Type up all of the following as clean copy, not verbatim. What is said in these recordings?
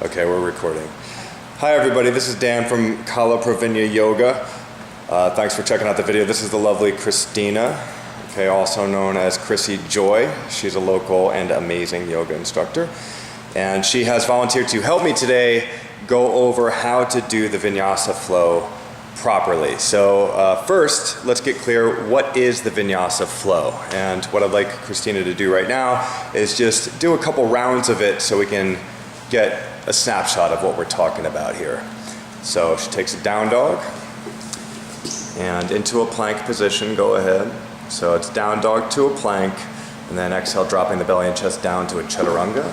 Okay, we're recording. Hi everybody, this is Dan from Pravinya Yoga. Thanks for checking out the video. This is the lovely Christina, okay, also known as Chrissy Joy. She's a local and amazing yoga instructor. And she has volunteered to help me today go over how to do the Vinyasa Flow properly. So first, let's get clear, what is the Vinyasa Flow? And what I'd like Christina to do right now is just do a couple rounds of it so we can get a snapshot of what we're talking about here. So she takes a down dog and into a plank position, go ahead. So it's down dog to a plank, and then exhale, dropping the belly and chest down to a chaturanga.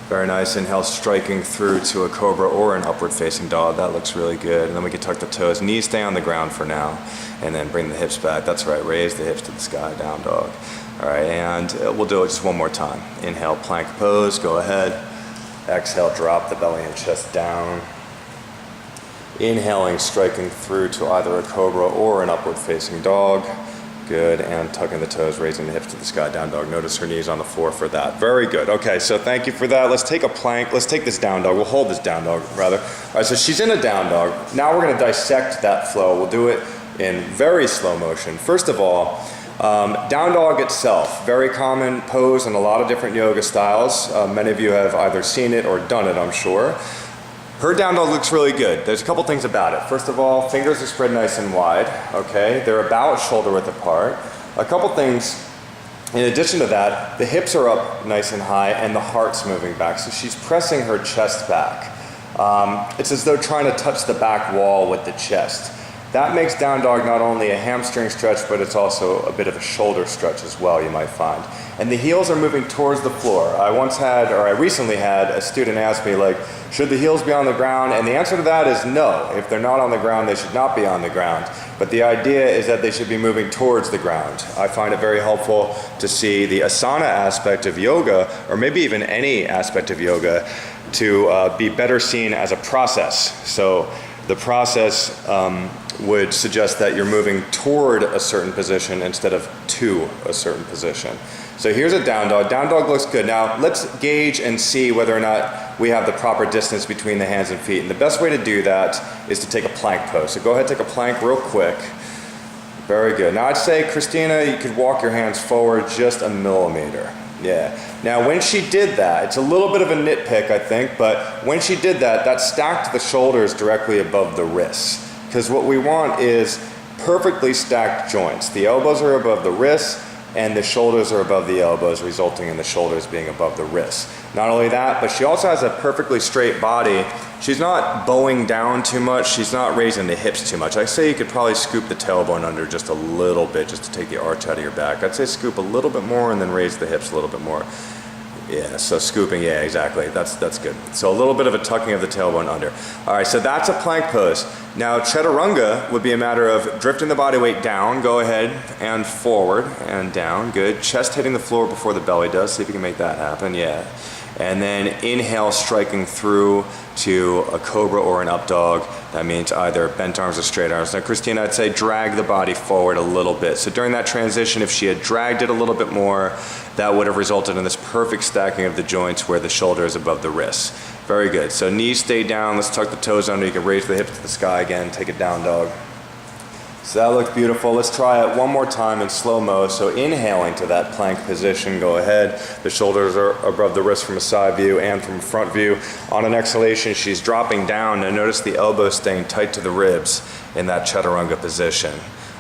Very nice. Inhale, striking through to a cobra or an upward facing dog. That looks really good. And then we can tuck the toes. Knees stay on the ground for now. And then bring the hips back. That's right. Raise the hips to the sky. Down dog. All right. And we'll do it just one more time. Inhale, plank pose. Go ahead. Exhale, drop the belly and chest down. Inhaling, striking through to either a cobra or an upward facing dog. Good, and tucking the toes, raising the hips to the sky, down dog. Notice her knees on the floor for that. Very good. Okay, so thank you for that. Let's take a plank. Let's take this down dog. We'll hold this down dog, rather. All right, so she's in a down dog. Now we're gonna dissect that flow. We'll do it in very slow motion. First of all, down dog itself, very common pose in a lot of different yoga styles. Many of you have either seen it or done it, I'm sure. Her down dog looks really good. There's a couple things about it. First of all, fingers are spread nice and wide, okay? They're about shoulder width apart. A couple things, in addition to that, the hips are up nice and high and the heart's moving back. So she's pressing her chest back. It's as though trying to touch the back wall with the chest. That makes down dog not only a hamstring stretch, but it's also a bit of a shoulder stretch as well, you might find. And the heels are moving towards the floor. I recently had a student ask me, like, should the heels be on the ground? And the answer to that is no. If they're not on the ground, they should not be on the ground. But the idea is that they should be moving towards the ground. I find it very helpful to see the asana aspect of yoga, or maybe even any aspect of yoga, to be better seen as a process. So the process would suggest that you're moving toward a certain position instead of to a certain position. So here's a down dog. Down dog looks good. Now let's gauge and see whether or not we have the proper distance between the hands and feet. And the best way to do that is to take a plank pose. So go ahead, take a plank real quick. Very good. Now I'd say, Christina, you could walk your hands forward just a millimeter. Yeah. Now when she did that, it's a little bit of a nitpick, I think, but when she did that, that stacked the shoulders directly above the wrists. Because what we want is perfectly stacked joints. The elbows are above the wrists and the shoulders are above the elbows, resulting in the shoulders being above the wrists. Not only that, but she also has a perfectly straight body. She's not bowing down too much. She's not raising the hips too much. I say you could probably scoop the tailbone under just a little bit just to take the arch out of your back. I'd say scoop a little bit more and then raise the hips a little bit more. Yeah, so scooping, yeah, exactly. That's good. So a little bit of a tucking of the tailbone under. All right, so that's a plank pose. Now chaturanga would be a matter of drifting the body weight down, go ahead, and forward and down, good. Chest hitting the floor before the belly does, see if you can make that happen, yeah. And then inhale, striking through to a cobra or an up dog. That means either bent arms or straight arms. Now Christina, I'd say drag the body forward a little bit. So during that transition, if she had dragged it a little bit more, that would have resulted in this perfect stacking of the joints where the shoulder is above the wrists. Very good. So knees stay down. Let's tuck the toes under. You can raise the hips to the sky again. Take a down dog. So that looks beautiful. Let's try it one more time in slow-mo. So inhaling to that plank position, go ahead. The shoulders are above the wrist from a side view and from a front view. On an exhalation, she's dropping down, and notice the elbows staying tight to the ribs in that chaturanga position.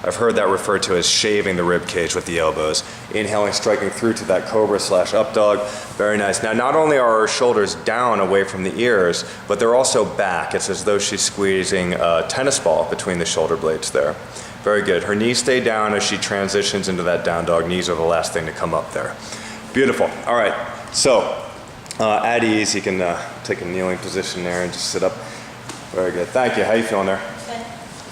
I've heard that referred to as shaving the rib cage with the elbows. Inhaling, striking through to that cobra / up dog. Very nice. Now, not only are her shoulders down away from the ears, but they're also back. It's as though she's squeezing a tennis ball between the shoulder blades there. Very good. Her knees stay down as she transitions into that down dog. Knees are the last thing to come up there. Beautiful. All right. So, at ease, you can take a kneeling position there and just sit up. Very good. Thank you. How you feeling there? Good.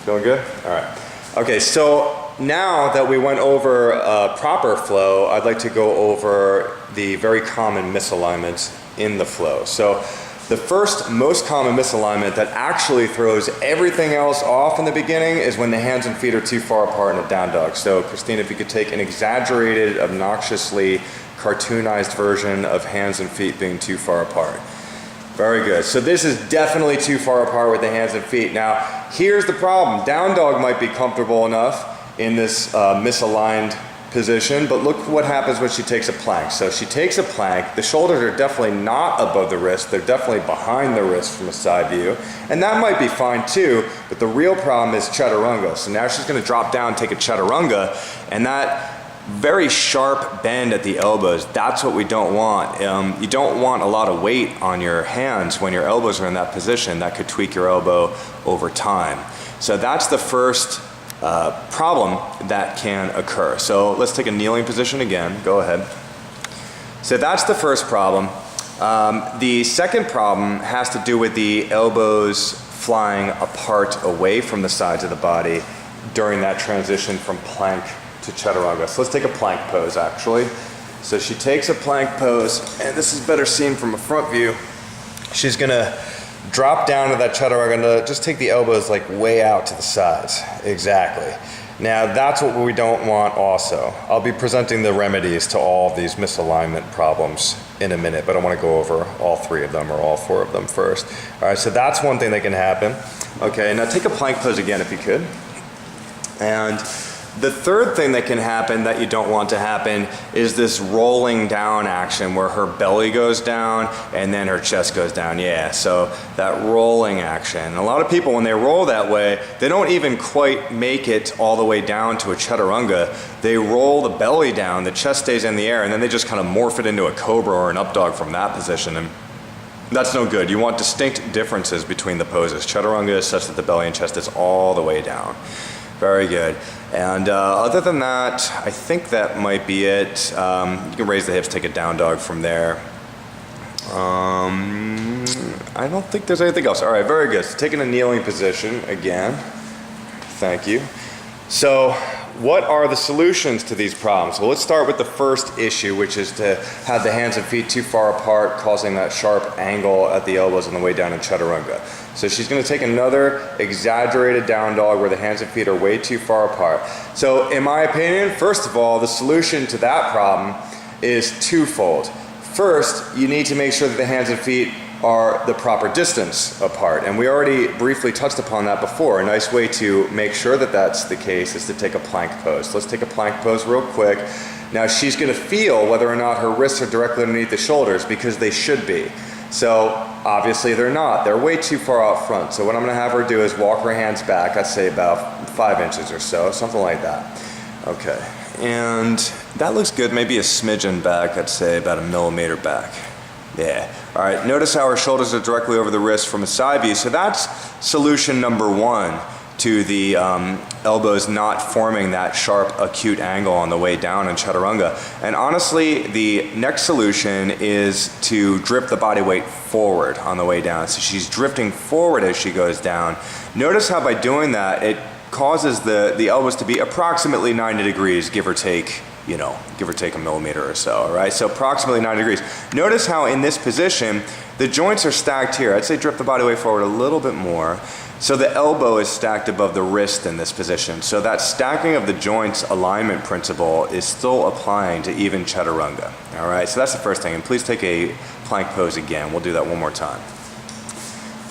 Feeling good? All right. Okay, so now that we went over proper flow, I'd like to go over the very common misalignments in the flow. So the first most common misalignment that actually throws everything else off in the beginning is when the hands and feet are too far apart in a down dog. So Christina, if you could take an exaggerated, obnoxiously cartoonized version of hands and feet being too far apart. Very good. So this is definitely too far apart with the hands and feet. Now, here's the problem. Down dog might be comfortable enough in this misaligned position, but look what happens when she takes a plank. So she takes a plank, the shoulders are definitely not above the wrist, they're definitely behind the wrist from a side view, and that might be fine too, but the real problem is chaturanga. So now she's gonna drop down, take a chaturanga, and that very sharp bend at the elbows, that's what we don't want. You don't want a lot of weight on your hands when your elbows are in that position. That could tweak your elbow over time. So that's the first problem that can occur. So let's take a kneeling position again. Go ahead. So that's the first problem. The second problem has to do with the elbows flying apart away from the sides of the body during that transition from plank to chaturanga. So let's take a plank pose actually. So she takes a plank pose, and this is better seen from a front view. She's gonna drop down to that chaturanga, just take the elbows like way out to the sides. Exactly. Now that's what we don't want also. I'll be presenting the remedies to all of these misalignment problems in a minute, but I want to go over all three of them or all four of them first. All right, so that's one thing that can happen. Okay, now take a plank pose again if you could. And the third thing that can happen that you don't want to happen is this rolling down action where her belly goes down and then her chest goes down. Yeah, so that rolling action. And a lot of people, when they roll that way, they don't even quite make it all the way down to a chaturanga. They roll the belly down, the chest stays in the air, and then they just kind of morph it into a cobra or an up dog from that position. And that's no good. You want distinct differences between the poses. Chaturanga is such that the belly and chest is all the way down. Very good. And other than that, I think that might be it. You can raise the hips, take a down dog from there. I don't think there's anything else. All right, very good. So taking a kneeling position again. Thank you. So what are the solutions to these problems? Well, let's start with the first issue, which is to have the hands and feet too far apart, causing that sharp angle at the elbows on the way down in chaturanga. So she's going to take another exaggerated down dog where the hands and feet are way too far apart. So in my opinion, first of all, the solution to that problem is twofold. First, you need to make sure that the hands and feet are the proper distance apart. And we already briefly touched upon that before. A nice way to make sure that that's the case is to take a plank pose. Let's take a plank pose real quick. Now she's going to feel whether or not her wrists are directly underneath the shoulders, because they should be. So obviously they're not. They're way too far out front. So what I'm going to have her do is walk her hands back, I'd say about 5 inches or so, something like that. Okay, and that looks good. Maybe a smidgen back, I'd say about 1 millimeter back. Yeah. All right, notice how her shoulders are directly over the wrist from a side view. So that's solution number one to the elbows not forming that sharp acute angle on the way down in chaturanga. And honestly, the next solution is to drift the body weight forward on the way down. So she's drifting forward as she goes down. Notice how by doing that, it causes the elbows to be approximately 90 degrees, give or take, you know, give or take 1 millimeter or so, all right? So approximately 90 degrees. Notice how in this position, the joints are stacked here. I'd say drift the body weight forward a little bit more. So the elbow is stacked above the wrist in this position. So that stacking of the joints alignment principle is still applying to even chaturanga, all right? So that's the first thing. And please take a plank pose again. We'll do that one more time.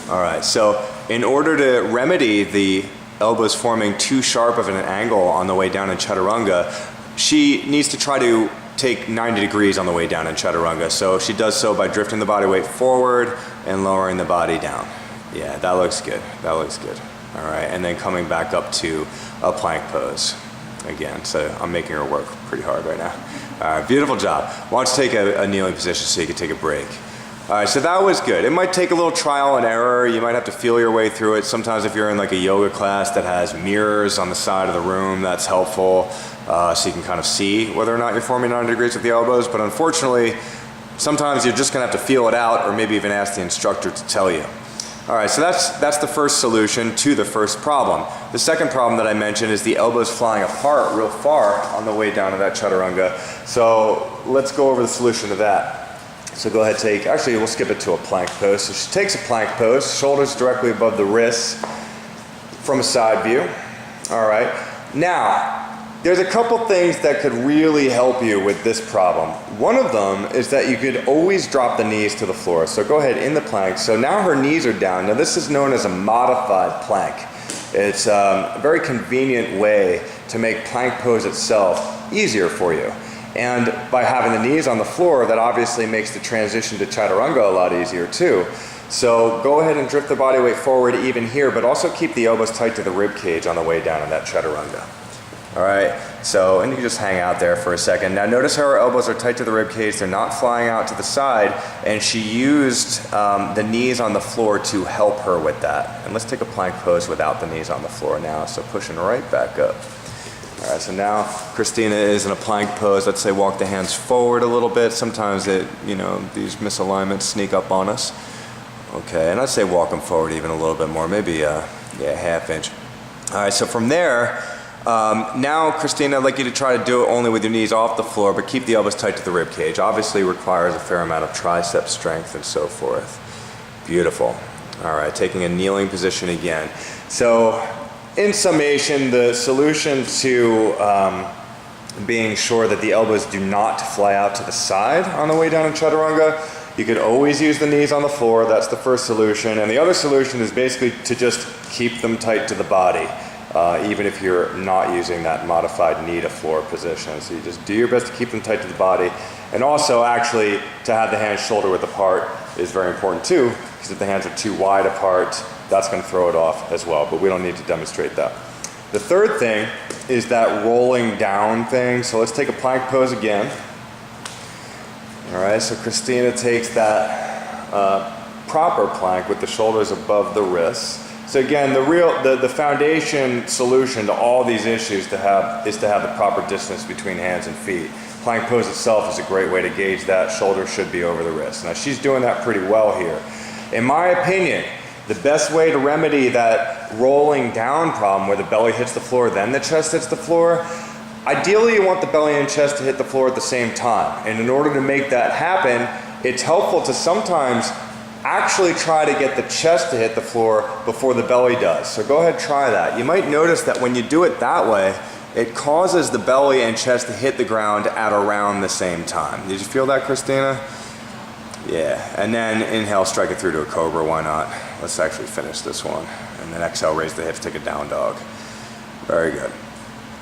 All right, so in order to remedy the elbows forming too sharp of an angle on the way down in chaturanga, she needs to try to take 90 degrees on the way down in chaturanga. So she does so by drifting the body weight forward and lowering the body down. Yeah, that looks good. That looks good. All right, and then coming back up to a plank pose again. So I'm making her work pretty hard right now. All right, beautiful job. Why don't you take a kneeling position so you can take a break. All right, so that was good. It might take a little trial and error. You might have to feel your way through it. Sometimes if you're in like a yoga class that has mirrors on the side of the room, that's helpful. So you can kind of see whether or not you're forming 90 degrees with the elbows. But unfortunately, sometimes you're just gonna have to feel it out, or maybe even ask the instructor to tell you. All right, so that's the first solution to the first problem. The second problem that I mentioned is the elbows flying apart real far on the way down to that chaturanga. So let's go over the solution to that. So go ahead, actually we'll skip it to a plank pose. So she takes a plank pose, shoulders directly above the wrists from a side view. All right, now, there's a couple things that could really help you with this problem. One of them is that you could always drop the knees to the floor. So go ahead in the plank. So now her knees are down. Now this is known as a modified plank. It's a very convenient way to make plank pose itself easier for you. And by having the knees on the floor, that obviously makes the transition to chaturanga a lot easier too. So go ahead and drift the body weight forward even here, but also keep the elbows tight to the rib cage on the way down in that chaturanga. All right, so, and you can just hang out there for a second. Now notice how her elbows are tight to the rib cage, they're not flying out to the side, and she used the knees on the floor to help her with that. And let's take a plank pose without the knees on the floor now, so pushing right back up. All right, so now Christina is in a plank pose. Let's say walk the hands forward a little bit. Sometimes these misalignments sneak up on us. Okay, and I'd say walk them forward even a little bit more, maybe half inch. All right, so from there, now Christina, I'd like you to try to do it only with your knees off the floor, but keep the elbows tight to the rib cage. Obviously requires a fair amount of tricep strength and so forth. Beautiful. All right, taking a kneeling position again. So in summation, the solution to being sure that the elbows do not fly out to the side on the way down in chaturanga, you could always use the knees on the floor. That's the first solution. And the other solution is basically to just keep them tight to the body, even if you're not using that modified knee to floor position. So you just do your best to keep them tight to the body. And also actually to have the hands shoulder width apart is very important too, because if the hands are too wide apart, that's going to throw it off as well, but we don't need to demonstrate that. The third thing is that rolling down thing. So let's take a plank pose again. All right, so Christina takes that proper plank with the shoulders above the wrists. So again, the foundation solution to all these issues is to have the proper distance between hands and feet. Plank pose itself is a great way to gauge that. Shoulders should be over the wrists. Now she's doing that pretty well here. In my opinion, the best way to remedy that rolling down problem where the belly hits the floor, then the chest hits the floor, ideally you want the belly and chest to hit the floor at the same time. And in order to make that happen, it's helpful to sometimes actually try to get the chest to hit the floor before the belly does. So go ahead, try that. You might notice that when you do it that way, it causes the belly and chest to hit the ground at around the same time. Did you feel that, Christina? Yeah, and then inhale, strike it through to a cobra, why not? Let's actually finish this one. And then exhale, raise the hips, take a down dog. Very good.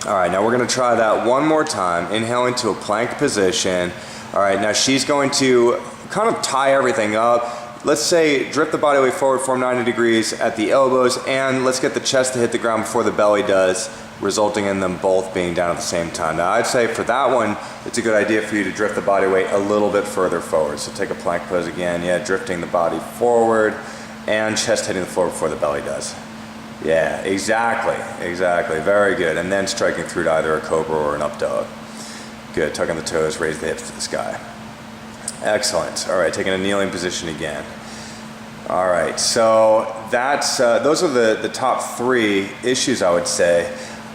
All right, now we're gonna try that one more time. Inhale into a plank position. All right, now she's going to kind of tie everything up. Let's say drift the body weight forward, form 90 degrees at the elbows, and let's get the chest to hit the ground before the belly does, resulting in them both being down at the same time. Now I'd say for that one, it's a good idea for you to drift the body weight a little bit further forward. So take a plank pose again, yeah, drifting the body forward and chest hitting the floor before the belly does. Yeah, exactly, very good. And then striking through to either a cobra or an up dog. Good, tucking the toes, raise the hips to the sky. Excellent. All right, taking a kneeling position again. All right, so that's those are the top three issues I would say.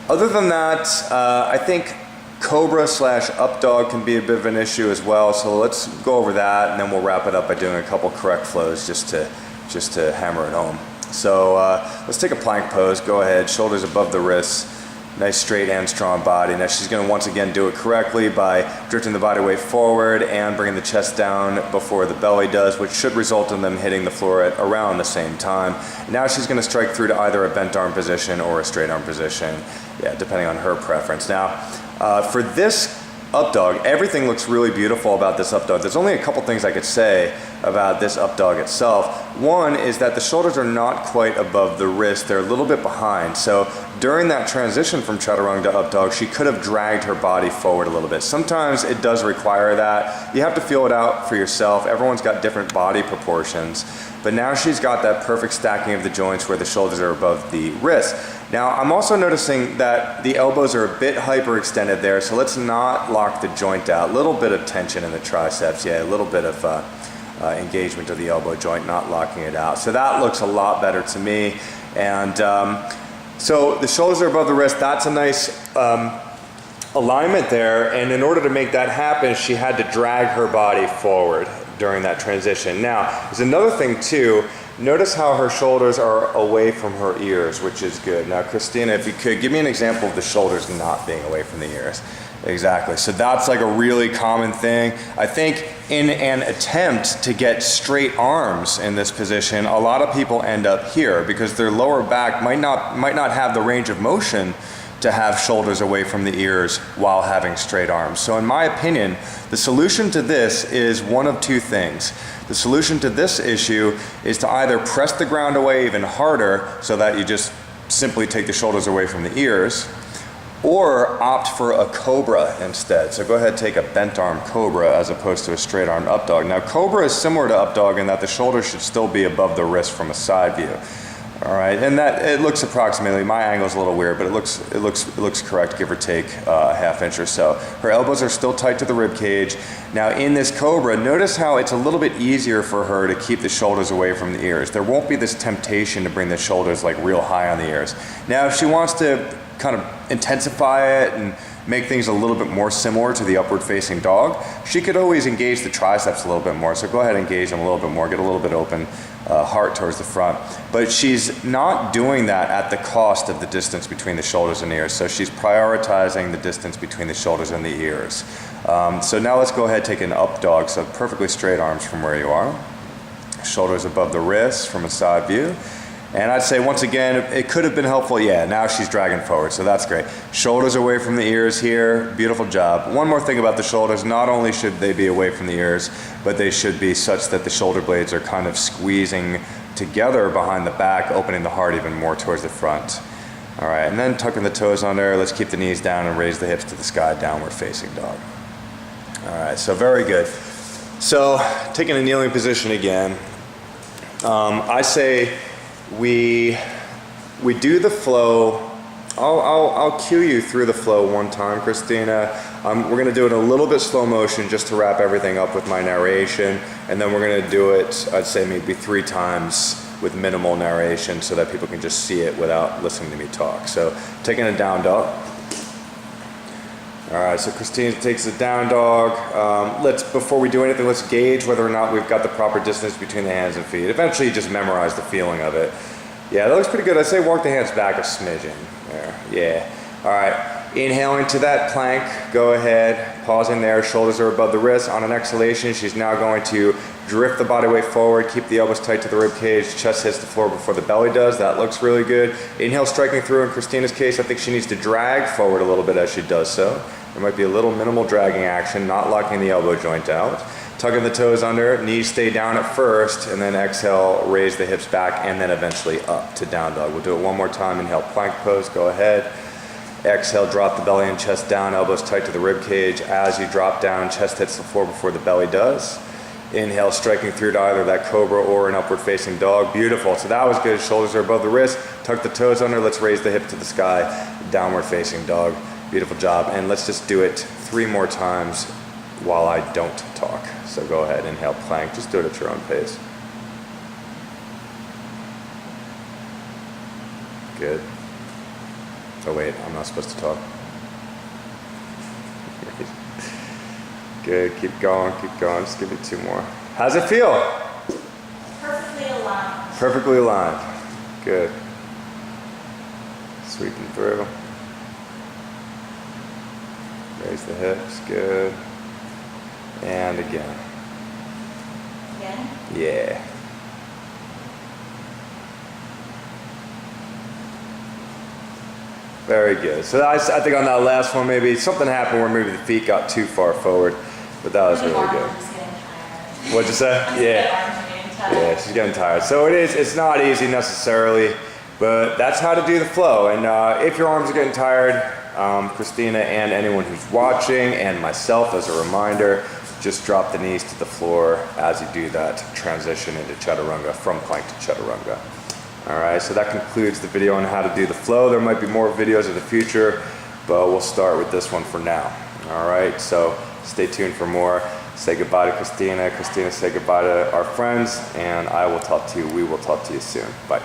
Other than that, I think cobra / up dog can be a bit of an issue as well. So let's go over that, and then we'll wrap it up by doing a couple correct flows just to hammer it home. So let's take a plank pose. Go ahead, shoulders above the wrists. Nice straight and strong body. Now she's going to once again do it correctly by drifting the body weight forward and bringing the chest down before the belly does, which should result in them hitting the floor at around the same time. Now she's going to strike through to either a bent arm position or a straight arm position, yeah, depending on her preference. Now, for this up dog, everything looks really beautiful about this up dog. There's only a couple things I could say about this up dog itself. One is that the shoulders are not quite above the wrist, they're a little bit behind. So during that transition from chaturanga to up dog, she could have dragged her body forward a little bit. Sometimes it does require that. You have to feel it out for yourself. Everyone's got different body proportions. But now she's got that perfect stacking of the joints where the shoulders are above the wrist. Now I'm also noticing that the elbows are a bit hyperextended there, so let's not lock the joint out. A little bit of tension in the triceps, yeah, a little bit of engagement of the elbow joint, not locking it out. So that looks a lot better to me. And so the shoulders are above the wrist, that's a nice alignment there, and in order to make that happen, she had to drag her body forward during that transition. Now, there's another thing too. Notice how her shoulders are away from her ears, which is good. Now, Christina, if you could, give me an example of the shoulders not being away from the ears. Exactly. So that's like a really common thing. I think in an attempt to get straight arms in this position, a lot of people end up here because their lower back might not have the range of motion to have shoulders away from the ears while having straight arms. So in my opinion, the solution to this is one of two things. The solution to this issue is to either press the ground away even harder so that you just simply take the shoulders away from the ears, or opt for a cobra instead. So go ahead, take a bent arm cobra as opposed to a straight arm up dog. Now cobra is similar to up dog in that the shoulders should still be above the wrist from a side view. All right, and that it looks approximately, my angle is a little weird, but it looks correct, give or take a half inch or so. Her elbows are still tight to the rib cage. Now in this cobra, notice how it's a little bit easier for her to keep the shoulders away from the ears. There won't be this temptation to bring the shoulders like real high on the ears. Now if she wants to kind of intensify it and make things a little bit more similar to the upward facing dog, she could always engage the triceps a little bit more. So go ahead and engage them a little bit more, get a little bit open, heart towards the front. But she's not doing that at the cost of the distance between the shoulders and ears. So she's prioritizing the distance between the shoulders and the ears. So now let's go ahead and take an up dog. So perfectly straight arms from where you are. Shoulders above the wrists from a side view. And I'd say once again, it could have been helpful. Yeah, now she's dragging forward, so that's great. Shoulders away from the ears here, beautiful job. One more thing about the shoulders, not only should they be away from the ears, but they should be such that the shoulder blades are kind of squeezing together behind the back, opening the heart even more towards the front. All right, and then tucking the toes under, let's keep the knees down and raise the hips to the sky, downward facing dog. All right, so very good. So taking a kneeling position again, I say, we do the flow. I'll cue you through the flow one time, Christina. We're going to do it in a little bit slow motion just to wrap everything up with my narration, and then we're going to do it, I'd say maybe 3 times with minimal narration so that people can just see it without listening to me talk. So taking a down dog. All right, so Christina takes a down dog. Before we do anything, let's gauge whether or not we've got the proper distance between the hands and feet. Eventually, you just memorize the feeling of it. Yeah, that looks pretty good. I'd say walk the hands back a smidgen. There, yeah. All right, inhaling to that plank, go ahead, pausing there, shoulders are above the wrists. On an exhalation, she's now going to drift the body weight forward, keep the elbows tight to the rib cage, chest hits the floor before the belly does. That looks really good. Inhale, striking through. In Christina's case, I think she needs to drag forward a little bit as she does so. There might be a little minimal dragging action, not locking the elbow joint out. Tugging the toes under, knees stay down at first, and then exhale, raise the hips back, and then eventually up to down dog. We'll do it one more time. Inhale, plank pose, go ahead. Exhale, drop the belly and chest down, elbows tight to the rib cage. As you drop down, chest hits the floor before the belly does. Inhale, striking through to either that cobra or an upward facing dog. Beautiful, so that was good. Shoulders are above the wrist, tuck the toes under, let's raise the hip to the sky, downward facing dog. Beautiful job, and let's just do it 3 more times while I don't talk. So go ahead, inhale, plank, just do it at your own pace. Good. Oh wait, I'm not supposed to talk. Good, keep going, just give me 2 more. How's it feel? Perfectly aligned. Perfectly aligned, good. Sweeping through. Raise the hips, good. And again. Again? Yeah. Very good. So I think on that last one, maybe something happened where maybe the feet got too far forward, but that was really good. What'd you say? Yeah. Yeah, she's getting tired. So it's not easy necessarily, but that's how to do the flow. And if your arms are getting tired, Christina and anyone who's watching and myself as a reminder, just drop the knees to the floor as you do that transition into chaturanga, from plank to chaturanga. All right, so that concludes the video on how to do the flow. There might be more videos in the future, but we'll start with this one for now. All right, so stay tuned for more. Say goodbye to Christina. Christina, say goodbye to our friends, and we will talk to you soon. Bye.